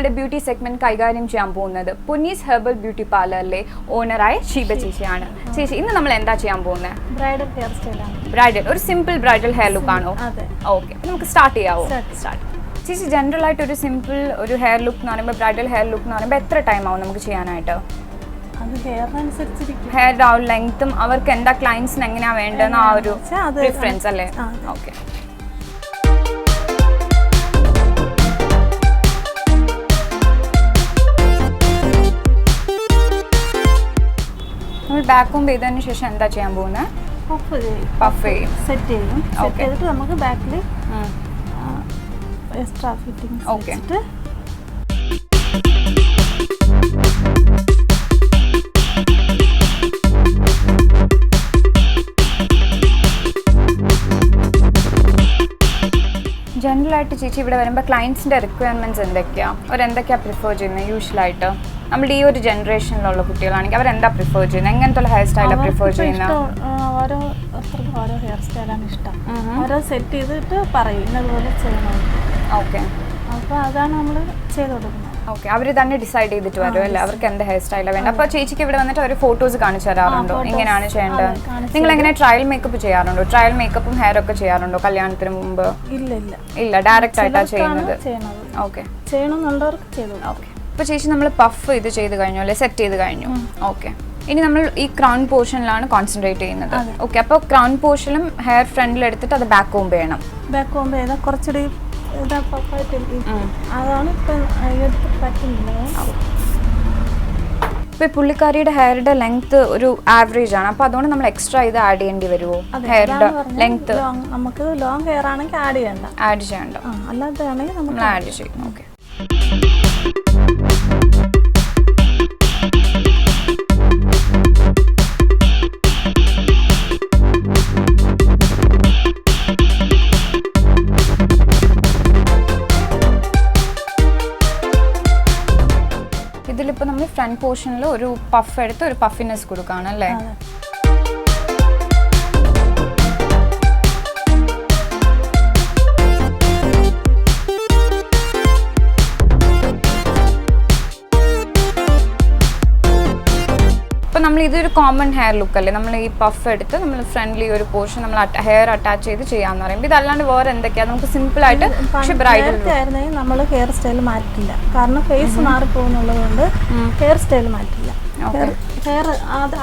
നമ്മുടെ beauty segment കൈകാര്യം ചെയ്യാൻ പോകുന്നത് പുന്നീസ് ഹെർബൽ ബ്യൂട്ടി പാർലറിലെ ഓണറായ ഷീബ ചേച്ചിയാണ്. ചേച്ചി, ഇന്ന് നമ്മൾ എന്താ ചെയ്യാൻ പോകുന്നത്? ബ്രൈഡൽ ഹെയർ സ്റ്റൈലാണ്. ബ്രൈഡൽ, ഒരു സിമ്പിൾ ബ്രൈഡൽ ഹെയർ ലുക്ക് ആണോ? ഓക്കെ, നമുക്ക് സ്റ്റാർട്ട് ചെയ്യാവോ? സ്റ്റാർട്ട്. ചേച്ചി, ജനറൽ ആയിട്ട് ഒരു സിമ്പിൾ ഒരു ഹെയർ ലുക്ക് എന്ന് പറയുമ്പോൾ, ബ്രൈഡൽ ഹെയർ ലുക്ക് എന്ന് പറയുമ്പോൾ എത്ര ടൈം ആവും നമുക്ക് ചെയ്യാനായിട്ട്? ഹെയർ ആ ലെങ്ത്തും അവർക്ക് എന്താ ക്ലയൻസിന് എങ്ങനെയാ വേണ്ടതെന്ന് ആ ഒരു ഡിഫറൻസ് അല്ലേ? ഓക്കെ. നമ്മൾ ബാക്ക് കോംബ് ചെയ്തതിന് ശേഷം എന്താ ചെയ്യാൻ പോകുന്നത്? പഫ് ചെയ്യും, സെറ്റ് ചെയ്യും. സെറ്റ് ചെയ്തിട്ട് നമുക്ക് ബാക്കിൽ എക്സ്ട്രാ ഫിറ്റിംഗ്സ് വെച്ചിട്ട് ജനറലായിട്ട് ചേച്ചി ഇവിടെ വരുമ്പോൾ ക്ലയൻസിൻ്റെ റിക്വയർമെൻറ്റ്സ് എന്തൊക്കെയാണ്? എന്തൊക്കെയാണ് പ്രിഫർ ചെയ്യുന്നത് യൂഷ്വലായിട്ട്? നമ്മുടെ ഈ ഒരു ജനറേഷനിലുള്ള കുട്ടികളാണെങ്കിൽ അവരെന്താ പ്രിഫർ ചെയ്യുന്നത്? എങ്ങനത്തെ ഹെയർ സ്റ്റൈലാണ് പ്രിഫർ ചെയ്യുന്നത്? ഓരോരുത്തർക്കും ഓരോ ഹെയർ സ്റ്റൈലാണ് ഇഷ്ടം. ഓരോ സെറ്റ് ചെയ്തിട്ട് പറയും ഇന്നതുപോലെ ചെയ്യണം. ഓക്കെ, അപ്പോൾ അതാണ് നമ്മൾ ചെയ്ത് കൊടുക്കുന്നത്. ഓക്കെ, അവർ തന്നെ ഡിസൈഡ് ചെയ്തിട്ട് വരും അല്ലേ അവർക്ക് എന്ത് ഹെയർ സ്റ്റൈലാണ് വേണ്ടത്? അപ്പോൾ ചേച്ചിക്ക് ഇവിടെ വന്നിട്ട് അവർ ഫോട്ടോസ് കാണിച്ചു തരാറുണ്ടോ? എങ്ങനെയാണ് ചെയ്യേണ്ടത്? നിങ്ങൾ എങ്ങനെ ട്രയൽ മേക്കപ്പ് ചെയ്യാറുണ്ടോ? ട്രയൽ മേക്കപ്പും ഹെയർ ഒക്കെ ചെയ്യാറുണ്ടോ കല്യാണത്തിന് മുമ്പ്? ഇല്ല, ഡയറക്റ്റ് ആയിട്ടാണ് ചെയ്യുന്നത്. ഓക്കെ, ചെയ്യണമെന്നുള്ളവർക്ക് ചെയ്തു. ഓക്കെ, ഇപ്പോൾ ചേച്ചി നമ്മൾ പഫ് ഇത് ചെയ്ത് കഴിഞ്ഞു അല്ലേ, സെറ്റ് ചെയ്ത് കഴിഞ്ഞു. ഓക്കെ, ഇനി നമ്മൾ ഈ ക്രൗൺ പോർഷനിലാണ് കോൺസെൻട്രേറ്റ് ചെയ്യുന്നത്. ഓക്കെ, അപ്പോൾ ക്രൗൺ പോർഷനും ഹെയർ ഫ്രണ്ടിൽ എടുത്തിട്ട് അത് ബാക്ക് കോംബ് ചെയ്യണം. ബാക്ക് കോംബ് ചെയ്താൽ കുറച്ചുകൂടി അതാണ് ഇപ്പം പറ്റുന്നില്ല. ഇപ്പോൾ പുള്ളിക്കാരിയുടെ ഹെയറിന്റെ ലെങ്ത് ഒരു ആവറേജ് ആണ്, അപ്പോൾ അതുകൊണ്ട് നമ്മൾ എക്സ്ട്രാ ഇത് ആഡ് ചെയ്യേണ്ടി വരുമോ? ഹെയറിന്റെ ലെങ്ത് നമുക്ക് ലോങ് ഹെയർ ആണെങ്കിൽ ആഡ് ചെയ്യണ്ട, അല്ലാതെ ആണെങ്കിൽ നമ്മൾ ആഡ് ചെയ്യും. ഓക്കെ, ഇതിലിപ്പോൾ നമ്മൾ ഫ്രണ്ട് പോർഷനിൽ ഒരു പഫ് എടുത്ത് ഒരു പഫിനെസ് കൊടുക്കുകയാണ് അല്ലേ? അപ്പോൾ നമ്മൾ ഇതൊരു കോമൺ ഹെയർ ലുക്ക് അല്ലേ? നമ്മൾ ഈ പഫ് എടുത്ത് നമ്മൾ ഫ്രണ്ട്ലി ഒരു പോർഷൻ നമ്മൾ ഹെയർ അറ്റാച്ച് ചെയ്ത് ചെയ്യാന്ന് പറയുമ്പോൾ ഇതല്ലാണ്ട് വേറെ എന്തൊക്കെയാണ് നമുക്ക് സിമ്പിൾ ആയിട്ട്? പക്ഷെ ബ്രൈഡൽ ആയിരുന്നെങ്കിൽ നമ്മൾ ഹെയർ സ്റ്റൈൽ മാറ്റില്ല, കാരണം ഫേസ് മാറിപ്പോകുന്നുള്ളത് കൊണ്ട് ഹെയർ സ്റ്റൈൽ മാറ്റില്ല. ഹെയർ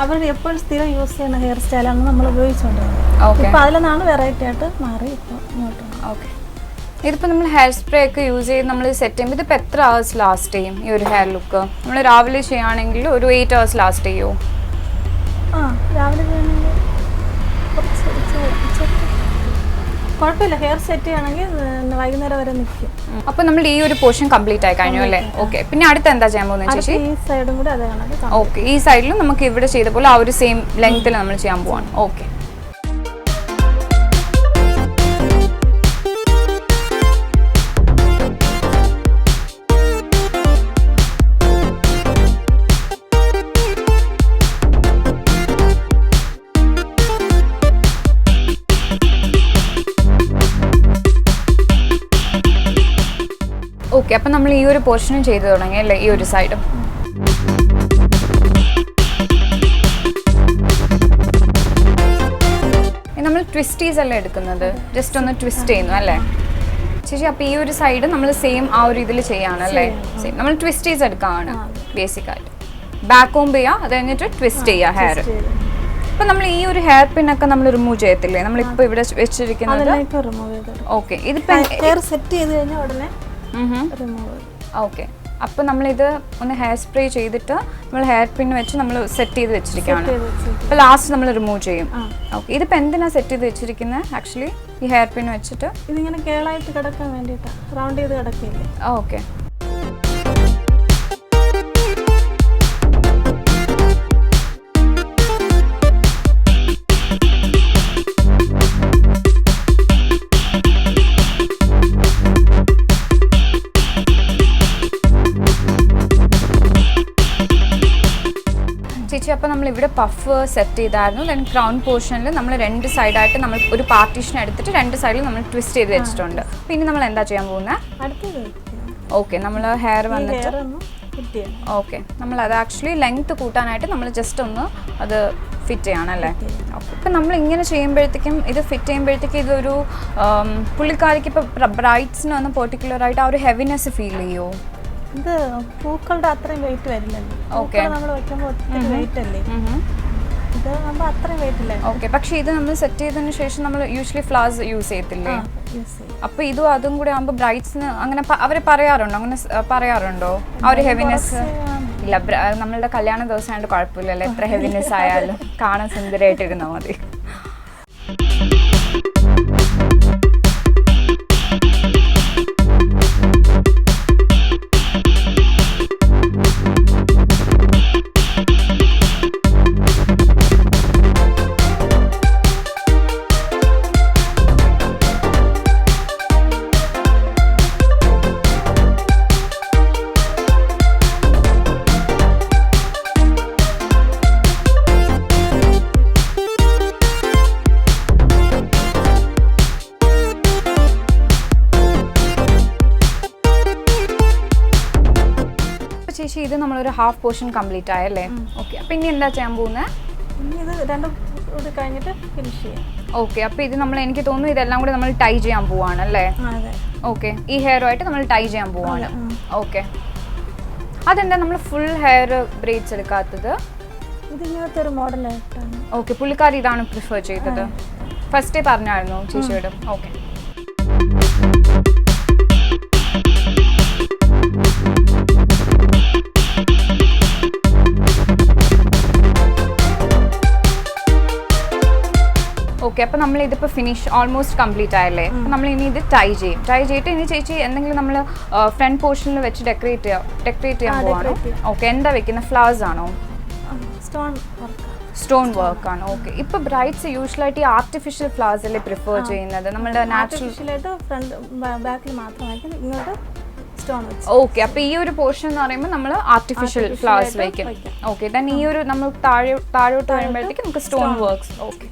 അവർ എപ്പോഴും സ്ഥിരം യൂസ് ചെയ്യുന്ന ഹെയർ സ്റ്റൈലാണ് നമ്മൾ ഉപയോഗിച്ചുകൊണ്ടിരുന്നത്. ഇപ്പം അതിൽ നിന്നാണ് വെറൈറ്റി ആയിട്ട് മാറി ഇപ്പോൾ ഇങ്ങോട്ട്. ഓക്കെ, ഇതിപ്പോൾ നമ്മൾ ഹെയർ സ്പ്രേ ഒക്കെ യൂസ് ചെയ്ത് നമ്മൾ സെറ്റ് ചെയ്യുമ്പോൾ ഇതിപ്പോൾ എത്ര അവേഴ്സ് ലാസ്റ്റ് ചെയ്യും ഈ ഒരു ഹെയർ ലുക്ക്? നമ്മൾ രാവിലെ ചെയ്യുകയാണെങ്കിൽ ഒരു 8 hours ലാസ്റ്റ് ചെയ്യുമോ? രാവിലെ ചെയ്യണമെങ്കിൽ കുഴപ്പമില്ല, ഹെയർ സെറ്റ് ചെയ്യണമെങ്കിൽ വൈകുന്നേരം വരെ നിൽക്കും. അപ്പോൾ നമ്മൾ ഈ ഒരു പോർഷൻ കംപ്ലീറ്റ് ആയി കഴിഞ്ഞു അല്ലേ? ഓക്കെ, പിന്നെ അടുത്ത് എന്താ ചെയ്യാൻ പോകുന്നത് ചേച്ചി? ഈ സൈഡും കൂടി അതേ കണക്ക്. ഓക്കെ, ഈ സൈഡിലും നമുക്ക് ഇവിടെ ചെയ്ത പോലെ ആ ഒരു സെയിം ലെങ്ത്തിൽ നമ്മൾ ചെയ്യാൻ പോവാണ്. ഓക്കെ, ഓക്കെ, അപ്പം നമ്മൾ ഈ ഒരു പോർഷനും ചെയ്തു തുടങ്ങി അല്ലേ? ഈ ഒരു സൈഡും. നമ്മൾ ട്വിസ്റ്റീസ് അല്ലേ എടുക്കുന്നത്? ജസ്റ്റ് ഒന്ന് ട്വിസ്റ്റ് ചെയ്യുന്നു അല്ലേ ചേച്ചി? അപ്പോൾ ഈ ഒരു സൈഡ് നമ്മൾ സെയിം ആ ഒരു ഇതിൽ ചെയ്യാണ് അല്ലേ? സെയിം നമ്മൾ ട്വിസ്റ്റീസ് എടുക്കുകയാണ് ബേസിക് ആയിട്ട്. ബാക്ക് കോംബ് ചെയ്യുക, അത് കഴിഞ്ഞിട്ട് ട്വിസ്റ്റ് ചെയ്യുക ഹെയർ. ഇപ്പം നമ്മൾ ഈ ഒരു ഹെയർ പിന്നൊക്കെ നമ്മൾ റിമൂവ് ചെയ്യത്തില്ലേ നമ്മളിപ്പോൾ ഇവിടെ വെച്ചിരിക്കുന്നത്? ഓക്കെ, ഇതിപ്പോൾ ഹെയർ സെറ്റ് ചെയ്ത് കഴിഞ്ഞാൽ ഉടനെ. ഓക്കെ, അപ്പോൾ നമ്മളിത് ഒന്ന് ഹെയർ സ്പ്രേ ചെയ്തിട്ട് നമ്മൾ ഹെയർ പിൻ വെച്ച് നമ്മൾ സെറ്റ് ചെയ്ത് വെച്ചിരിക്കുകയാണ്. അപ്പോൾ ലാസ്റ്റ് നമ്മൾ റിമൂവ് ചെയ്യും. ഓക്കെ, ഇതിപ്പോൾ എന്തിനാണ് സെറ്റ് ചെയ്ത് വെച്ചിരിക്കുന്നത് ആക്ച്വലി ഈ ഹെയർ പിൻ വെച്ചിട്ട്? ഇതിങ്ങനെ കേളായിട്ട് കിടക്കാൻ വേണ്ടിയിട്ടാണ്, റൗണ്ട് ചെയ്ത് കിടക്കില്ലേ? ഓക്കെ, ചേച്ചി, അപ്പോൾ നമ്മൾ ഇവിടെ പഫ് സെറ്റ് ചെയ്തായിരുന്നു. ദെൻ ക്രൗൺ പോർഷനിൽ നമ്മൾ രണ്ട് സൈഡായിട്ട് നമ്മൾ ഒരു പാർട്ടീഷൻ എടുത്തിട്ട് രണ്ട് സൈഡിൽ നമ്മൾ ട്വിസ്റ്റ് ചെയ്ത് വെച്ചിട്ടുണ്ട്. അപ്പോൾ ഇനി നമ്മൾ എന്താ ചെയ്യാൻ പോകുന്നത്? ഓക്കെ നമ്മൾ ഹെയർ വന്നിട്ട് ഹെയർ ഒന്ന് ഫിറ്റ് ചെയ്യണം. ഓക്കെ നമ്മൾ അത് ആക്ച്വലി ലെങ്ത് കൂട്ടാനായിട്ട് നമ്മൾ ജസ്റ്റ് ഒന്ന് അത് ഫിറ്റ് ചെയ്യണമല്ലേ? ഓക്കെ. ഇപ്പം നമ്മൾ ഇങ്ങനെ ചെയ്യുമ്പോഴത്തേക്കും ഇത് ഫിറ്റ് ചെയ്യുമ്പോഴത്തേക്കും ഇതൊരു പുള്ളിക്കാരിക്ക് ഇപ്പോൾ ബ്രൈഡ്സിന് ഒന്ന് പെർട്ടിക്കുലറായിട്ട് ആ ഒരു ഹെവിനെസ് ഫീൽ ചെയ്യുമോ? ഇത് പൂക്കളുടെ അത്രയും വെയിറ്റ് വരില്ലല്ലോ. ഓക്കെ, നമ്മൾ വെക്കുമ്പോൾ ഒത്തിരി വെയിറ്റ് അല്ലേ, ഇത് നമ്മൾ അത്രയും വെയിറ്റ് ഇല്ല. ഓക്കെ. പക്ഷേ ഇത് നമ്മൾ സെറ്റ് ചെയ്തതിന് ശേഷം നമ്മൾ യൂഷ്വലി ഫ്ലവേഴ്സ് യൂസ് ചെയ്യത്തില്ലേ? അപ്പോൾ ഇതും അതും കൂടെ ആകുമ്പോൾ ബ്രൈഡ്സിന് അങ്ങനെ അവർ പറയാറുണ്ടോ? അങ്ങനെ പറയാറുണ്ടോ ആ ഒരു ഹെവിനെസ്? ഇല്ല, നമ്മളുടെ കല്യാണ ദിവസമായിട്ട് കുഴപ്പമില്ലല്ലോ, എത്ര ഹെവിനെസ് ആയാലും കാണാൻ സുന്ദരമായിട്ടിരുന്നാൽ മതി. ചേച്ചി ഇത് നമ്മളൊരു ഹാഫ് പോർഷൻ കംപ്ലീറ്റ് ആയല്ലേ? ഓക്കെ. അപ്പം ഇനി എന്താ ചെയ്യാൻ പോകുന്നത്? ഇനി ഇത് രണ്ടും കൂടി കഴിഞ്ഞിട്ട് ഫിനിഷ് ചെയ്യാം. ഓക്കെ. അപ്പോൾ ഇത് നമ്മൾ എനിക്ക് തോന്നുന്നു ഇതെല്ലാം കൂടി നമ്മൾ ടൈ ചെയ്യാൻ പോവാണ് അല്ലേ? ഓക്കെ. ഈ ഹെയറുമായിട്ട് നമ്മൾ ടൈ ചെയ്യാൻ പോവാണ്. ഓക്കെ. അതെന്താ നമ്മൾ ഫുൾ ഹെയർ ബ്രേഡ്സ് എടുക്കാത്തത്? ഇതിങ്ങനത്തെ ഒരു മോഡലായിട്ടാണ്. ഓക്കെ. പുള്ളിക്കാരി ഇതാണ് പ്രിഫർ ചെയ്തത്, ഫസ്റ്റേ പറഞ്ഞായിരുന്നു ചേച്ചിയോട്. ഓക്കെ. ഓക്കെ. അപ്പോൾ നമ്മൾ ഇതിപ്പോൾ ഫിനിഷ് ഓൾമോസ്റ്റ് കംപ്ലീറ്റ് ആയല്ലേ? അപ്പോൾ നമ്മൾ ഇനി ഇത് ടൈ ചെയ്യും. ടൈ ചെയ്തിട്ട് ഇനി ചേച്ചി എന്തെങ്കിലും നമ്മൾ ഫ്രണ്ട് പോർഷനിൽ വെച്ച് ഡെക്കറേറ്റ് ചെയ്യാൻ പോവാണോ? ഓക്കെ. എന്താ വെക്കുന്നത്? ഫ്ലവേഴ്സ് ആണോ? സ്റ്റോൺ വർക്ക് ആണ്. ഓക്കെ. ഇപ്പോൾ ബ്രൈഡ്സ് യൂഷ്വലായിട്ട് ഈ ആർട്ടിഫിഷ്യൽ ഫ്ലവേഴ്സ് അല്ലേ പ്രിഫർ ചെയ്യുന്നത്? നമ്മുടെ നാച്ചുറൽ ഓക്കെ. അപ്പോൾ ഈ ഒരു പോർഷൻ എന്ന് പറയുമ്പോൾ നമ്മൾ ആർട്ടിഫിഷ്യൽ ഫ്ലവേഴ്സ് വയ്ക്കും. ഓക്കെ. ദെൻ ഈ ഒരു നമ്മൾ താഴോട്ട് വരുമ്പോഴത്തേക്ക് നമുക്ക് സ്റ്റോൺ വർക്ക്സ്. ഓക്കെ.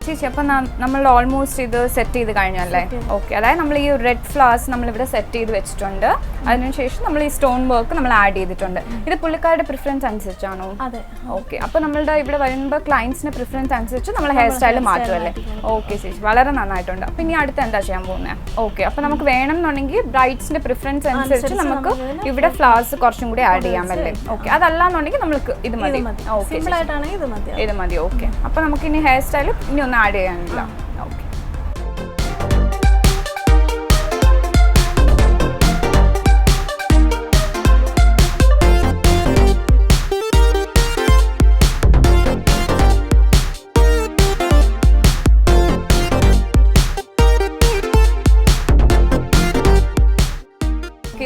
ചേച്ചി അപ്പം നമ്മൾ ഓൾമോസ്റ്റ് ഇത് സെറ്റ് ചെയ്ത് കഴിഞ്ഞല്ലേ? ഓക്കെ. അതായത് നമ്മൾ ഈ റെഡ് ഫ്ലവേഴ്സ് നമ്മളിവിടെ സെറ്റ് ചെയ്ത് വെച്ചിട്ടുണ്ട്. അതിനുശേഷം നമ്മൾ ഈ സ്റ്റോൺ വർക്ക് നമ്മൾ ആഡ് ചെയ്തിട്ടുണ്ട്. ഇത് പുള്ളിക്കാരുടെ പ്രിഫറൻസ് അനുസരിച്ചാണോ? അതെ. ഓക്കെ. അപ്പോൾ നമ്മളുടെ ഇവിടെ വരുമ്പോൾ ക്ലയൻസിന്റെ പ്രിഫറൻസ് അനുസരിച്ച് നമ്മൾ ഹെയർ സ്റ്റൈൽ മാറ്റുമല്ലേ? ഓക്കെ ചേച്ചി, വളരെ നന്നായിട്ടുണ്ട്. അപ്പോൾ ഇനി അടുത്ത് എന്താ ചെയ്യാൻ പോകുന്നത്? ഓക്കെ. അപ്പോൾ നമുക്ക് വേണമെന്നുണ്ടെങ്കിൽ ബ്രൈഡ്സിന്റെ പ്രിഫറൻസ് അനുസരിച്ച് നമുക്ക് ഇവിടെ ഫ്ലവേഴ്സ് കുറച്ചും കൂടി ആഡ് ചെയ്യാമല്ലേ? ഓക്കെ. അതല്ലാന്നുണ്ടെങ്കിൽ നമ്മൾക്ക് ഇത് മതി. ഓക്കെ. ഇത് മതി. ഓക്കെ. അപ്പോൾ നമുക്ക് ഇനി ഹെയർ സ്റ്റൈൽ ഇനി ഒന്ന് ആഡ് ചെയ്യാനില്ല. ഓക്കെ.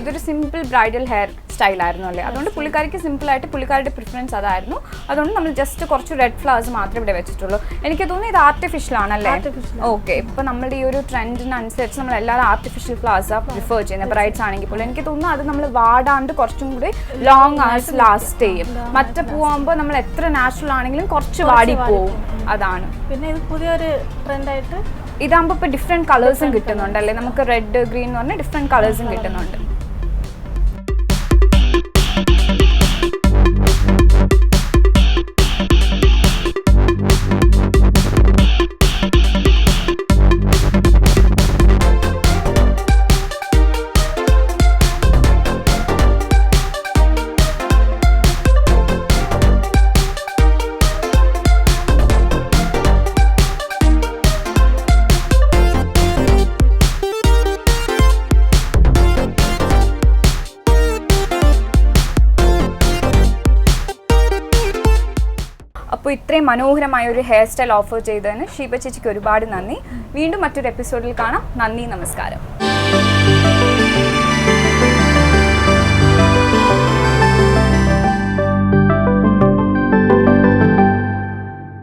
ഇതൊരു സിമ്പിൾ ബ്രൈഡൽ ഹെയർ സ്റ്റൈൽ ആയിരുന്നു അല്ലേ? അതുകൊണ്ട് പുള്ളിക്കാരിക്ക് സിമ്പിളായിട്ട് പുള്ളിക്കാരുടെ പ്രിഫറൻസ് അതായിരുന്നു. അതുകൊണ്ട് നമ്മൾ ജസ്റ്റ് കുറച്ച് റെഡ് ഫ്ലവേഴ്സ് മാത്രമേ ഇവിടെ വെച്ചിട്ടുള്ളൂ. എനിക്ക് തോന്നുന്നു ഇത് ആർട്ടിഫിഷ്യൽ ആണല്ലേ? ഓക്കെ. ഇപ്പോൾ നമ്മുടെ ഈ ഒരു ട്രെൻഡിനനുസരിച്ച് നമ്മൾ എല്ലാവരും ആർട്ടിഫിഷ്യൽ ഫ്ലവേഴ്സാണ് പ്രിഫർ ചെയ്യുന്നത്, ബ്രൈഡ്സ് ആണെങ്കിൽ പോലും. എനിക്ക് തോന്നുന്നു അത് നമ്മൾ വാടാണ്ട് കുറച്ചും കൂടി ലോങ് ആഴ്സ് ലാസ്റ്റ് ചെയ്യും. മറ്റേ പൂവാകുമ്പോൾ നമ്മൾ എത്ര നാച്ചുറൽ ആണെങ്കിലും കുറച്ച് വാടിപ്പോവും. അതാണ്. പിന്നെ ഇത് പുതിയൊരു ട്രെൻഡായിട്ട് ഇതാകുമ്പോൾ ഇപ്പോൾ ഡിഫറെൻറ്റ് കളേഴ്സും കിട്ടുന്നുണ്ടല്ലേ? നമുക്ക് റെഡ്, ഗ്രീൻ എന്ന് പറഞ്ഞാൽ ഡിഫറെൻറ്റ് കളേഴ്സും കിട്ടുന്നുണ്ട്. അപ്പോൾ ഇത്രയും മനോഹരമായ ഒരു ഹെയർ സ്റ്റൈൽ ഓഫർ ചെയ്തതിന് ഷീബ ചേച്ചിക്ക് ഒരുപാട് നന്ദി. വീണ്ടും മറ്റൊരു എപ്പിസോഡിൽ കാണാം. നന്ദി, നമസ്കാരം.